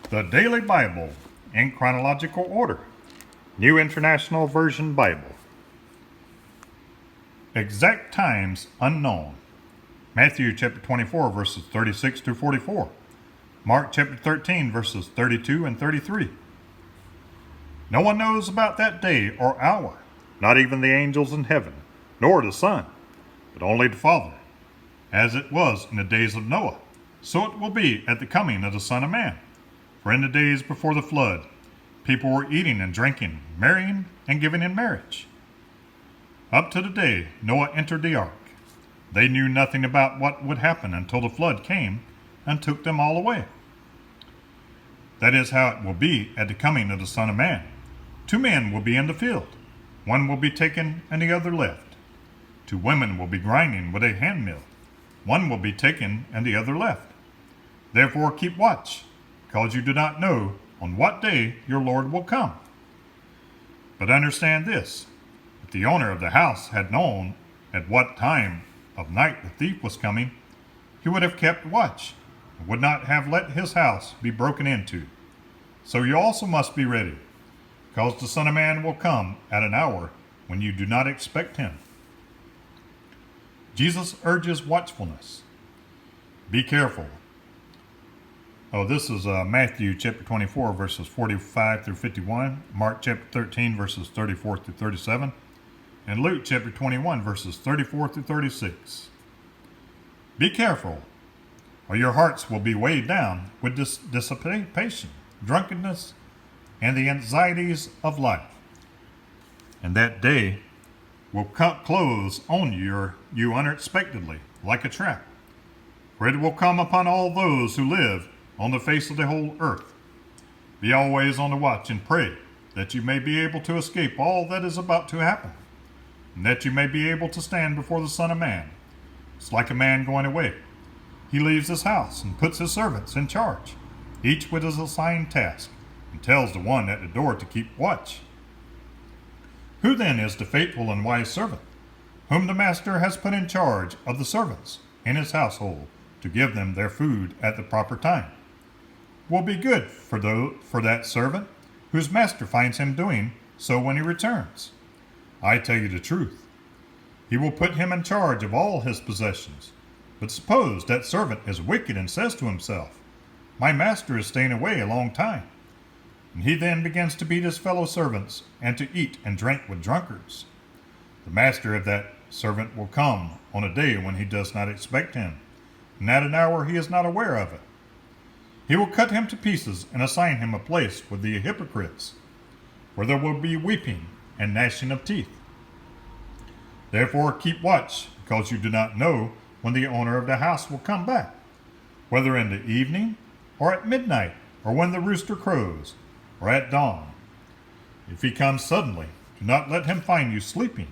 The Daily Bible in chronological order. New International Version Bible. Exact times unknown. Matthew chapter 24 verses 36 to 44. Mark chapter 13 verses 32 and 33. No one knows about that day or hour, not even the angels in heaven, nor the Son, but only the Father. As it was in the days of Noah, so it will be at the coming of the Son of Man. For in the days before the flood, people were eating and drinking, marrying and giving in marriage, up to the day Noah entered the ark. They knew nothing about what would happen until the flood came and took them all away. That is how it will be at the coming of the Son of Man. 2 men will be in the field. One will be taken and the other left. 2 women will be grinding with a handmill. One will be taken and the other left. Therefore keep watch, because you do not know on what day your Lord will come. But understand this, if the owner of the house had known at what time of night the thief was coming, he would have kept watch, and would not have let his house be broken into. So you also must be ready, because the Son of Man will come at an hour when you do not expect him. Jesus urges watchfulness. Be careful. This is Matthew chapter 24 verses 45 through 51, Mark chapter 13 verses 34 through 37, and Luke chapter 21 verses 34 through 36. Be careful, or your hearts will be weighed down with dissipation, drunkenness, and the anxieties of life. And that day will close on you unexpectedly, like a trap, for it will come upon all those who live on the face of the whole earth. Be always on the watch and pray that you may be able to escape all that is about to happen, and that you may be able to stand before the Son of Man. It's like a man going away. He leaves his house and puts his servants in charge, each with his assigned task, and tells the one at the door to keep watch. Who then is the faithful and wise servant, whom the master has put in charge of the servants in his household to give them their food at the proper time? Will be good for that servant whose master finds him doing so when he returns. I tell you the truth, he will put him in charge of all his possessions. But suppose that servant is wicked and says to himself, my master is staying away a long time. And he then begins to beat his fellow servants and to eat and drink with drunkards. The master of that servant will come on a day when he does not expect him, and at an hour he is not aware of it. He will cut him to pieces and assign him a place with the hypocrites, where there will be weeping and gnashing of teeth. Therefore keep watch, because you do not know when the owner of the house will come back, whether in the evening, or at midnight, or when the rooster crows, or at dawn. If he comes suddenly, do not let him find you sleeping.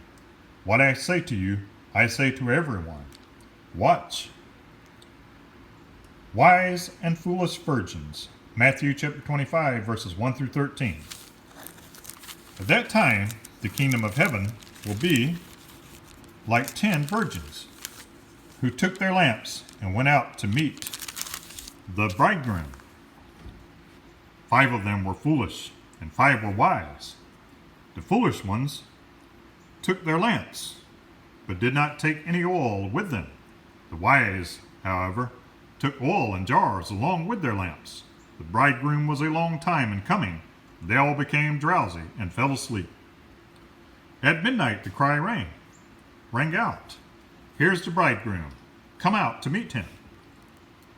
What I say to you, I say to everyone, watch. Wise and foolish virgins. Matthew chapter 25 verses 1 through 13. At that time, the kingdom of heaven will be like 10 virgins who took their lamps and went out to meet the bridegroom. 5 of them were foolish and 5 were wise. The foolish ones took their lamps, but did not take any oil with them. The wise, however, took oil in jars along with their lamps. The bridegroom was a long time in coming. They all became drowsy and fell asleep. At midnight the cry rang out, here's the bridegroom, come out to meet him.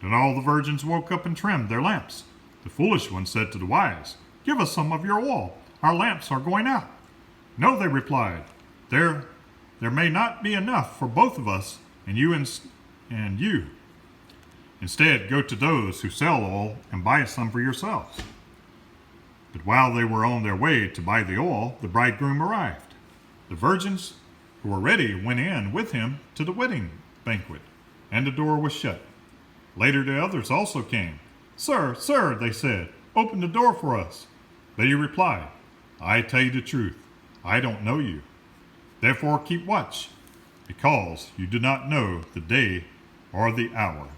Then all the virgins woke up and trimmed their lamps. The foolish one said to the wise, give us some of your oil, our lamps are going out. No, they replied, there may not be enough for both of us and you. Instead, go to those who sell oil and buy some for yourselves. But while they were on their way to buy the oil, the bridegroom arrived. The virgins who were ready went in with him to the wedding banquet, and the door was shut. Later the others also came. Sir, sir, they said, open the door for us. But he replied, I tell you the truth, I don't know you. Therefore keep watch, because you do not know the day or the hour.